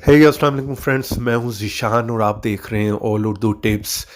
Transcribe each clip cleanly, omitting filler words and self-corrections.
हे अस्सलाम वालेकुम फ्रेंड्स, मैं हूं ज़ीशान और आप देख रहे हैं ऑल उर्दू टिप्स।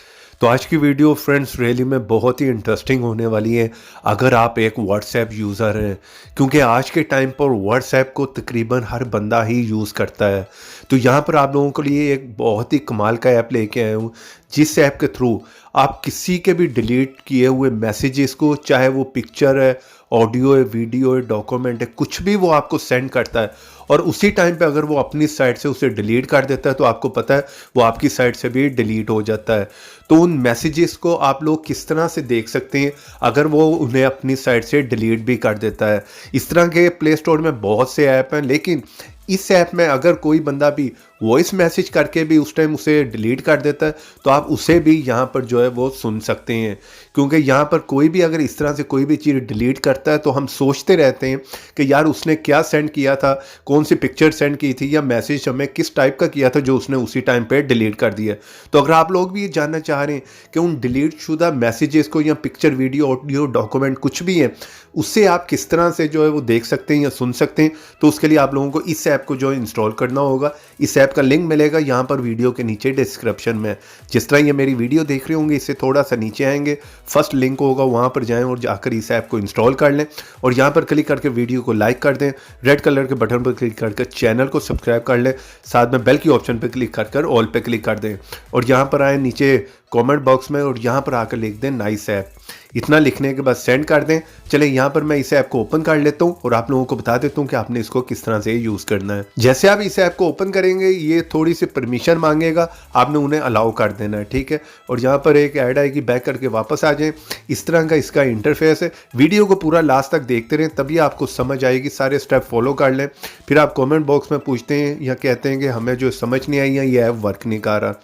तो आज की वीडियो फ्रेंड्स रियली में बहुत ही इंटरेस्टिंग होने वाली है अगर आप एक व्हाट्सएप यूज़र हैं, क्योंकि आज के टाइम पर व्हाट्सएप को तकरीबन हर बंदा ही यूज़ करता है। तो यहाँ पर आप लोगों के लिए एक बहुत ही कमाल का ऐप लेके आया हूँ, जिस ऐप के थ्रू आप किसी के भी डिलीट किए हुए मैसेजेस को, चाहे वो पिक्चर है, ऑडियो है, वीडियो है, डॉक्यूमेंट है, कुछ भी वो आपको सेंड करता है और उसी टाइम पे अगर वो अपनी साइट से उसे डिलीट कर देता है तो आपको पता है वो आपकी साइट से भी डिलीट हो जाता है। तो उन मैसेजेस को आप लोग किस तरह से देख सकते हैं अगर वो उन्हें अपनी साइट से डिलीट भी कर देता है। इस तरह के प्ले स्टोर में बहुत से ऐप हैं, लेकिन इस ऐप में अगर कोई बंदा भी वॉइस मैसेज करके भी उस टाइम उसे डिलीट कर देता है तो आप उसे भी यहाँ पर जो है वो सुन सकते हैं। क्योंकि यहाँ पर कोई भी अगर इस तरह से कोई भी चीज़ डिलीट करता है तो हम सोचते रहते हैं कि यार उसने क्या सेंड किया था, कौन सी पिक्चर सेंड की थी या मैसेज हमें किस टाइप का किया था जो उसने उसी टाइम पे डिलीट कर दिया। तो अगर आप लोग भी ये जानना चाह रहे हैं कि उन डिलीट शुदा मैसेजेस को या पिक्चर, वीडियो, ऑडियो, डॉक्यूमेंट कुछ भी है उससे आप किस तरह से जो है वो देख सकते हैं या सुन सकते हैं, तो उसके लिए आप लोगों को इस ऐप को जो है इंस्टॉल करना होगा। इस ऐप का लिंक मिलेगा यहाँ पर वीडियो के नीचे डिस्क्रिप्शन में। जिस तरह ये मेरी वीडियो देख रहे होंगे इससे थोड़ा सा नीचे आएंगे, फर्स्ट लिंक होगा, वहाँ पर जाएं और जाकर इस ऐप को इंस्टॉल कर लें और यहाँ पर क्लिक करके वीडियो को लाइक कर दें, रेड कलर के बटन पर क्लिक करके चैनल को सब्सक्राइब कर लें, साथ में बेल की ऑप्शन पर क्लिक कर ऑल पे क्लिक कर दें और यहाँ पर आए नीचे कमेंट बॉक्स में और यहाँ पर आकर लिख दें नाइस ऐप। इतना लिखने के बाद सेंड कर दें। चलें यहाँ पर मैं इस ऐप को ओपन कर लेता हूँ और आप लोगों को बता देता हूँ कि आपने इसको किस तरह से यूज़ करना है। जैसे आप इस ऐप को ओपन करेंगे ये थोड़ी सी परमिशन मांगेगा, आपने उन्हें अलाउ कर देना है, ठीक है। और यहाँ पर एक ऐड आएगी, बैक करके वापस आ जाएं। इस तरह का इसका इंटरफेस है। वीडियो को पूरा लास्ट तक देखते रहें तभी आपको समझ आएगी, सारे स्टेप फॉलो कर लें। फिर आप कमेंट बॉक्स में पूछते हैं या कहते हैं कि हमें जो समझ नहीं आई या ये ऐप वर्क नहीं कर रहा।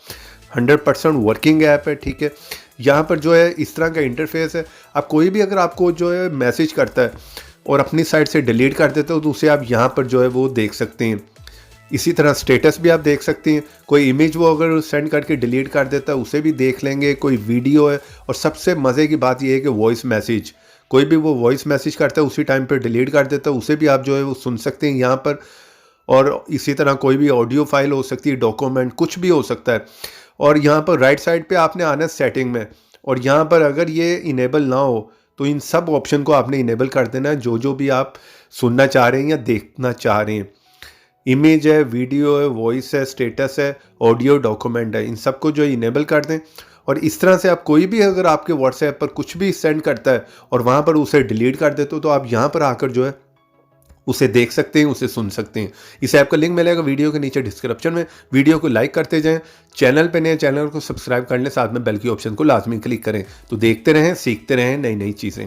100% वर्किंग ऐप है, ठीक है। यहाँ पर जो है इस तरह का इंटरफेस है। आप कोई भी अगर आपको जो है मैसेज करता है और अपनी साइट से डिलीट कर देते हो तो उसे आप यहाँ पर जो है वो देख सकते हैं। इसी तरह स्टेटस भी आप देख सकते हैं। कोई इमेज वो अगर सेंड करके डिलीट कर देता है उसे भी देख लेंगे, कोई वीडियो है। और सबसे मज़े की बात यह है कि वॉइस मैसेज, कोई भी वो वॉइस मैसेज करता है उसी टाइम पर डिलीट कर देता है, उसे भी आप जो है वो सुन सकते हैं यहाँ पर। और इसी तरह कोई भी ऑडियो फाइल हो सकती है, डॉक्यूमेंट, कुछ भी हो सकता है। और यहाँ पर राइट साइड पे आपने आना है सेटिंग में और यहाँ पर अगर ये इनेबल ना हो तो इन सब ऑप्शन को आपने इनेबल कर देना है, जो जो भी आप सुनना चाह रहे हैं या देखना चाह रहे हैं। इमेज है, वीडियो है, वॉइस है, स्टेटस है, ऑडियो, डॉक्यूमेंट है, इन सबको जो इनेबल कर दें। और इस तरह से आप कोई भी अगर आपके व्हाट्सएप पर कुछ भी सेंड करता है और वहाँ पर उसे डिलीट कर देते हो तो आप यहाँ पर आकर जो है उसे देख सकते हैं, उसे सुन सकते हैं। इस ऐप का लिंक मिलेगा वीडियो के नीचे डिस्क्रिप्शन में। वीडियो को लाइक करते जाएं, चैनल पे नए चैनल को सब्सक्राइब कर लें, साथ में बेल की ऑप्शन को लाजमी क्लिक करें। तो देखते रहें, सीखते रहें नई नई चीज़ें।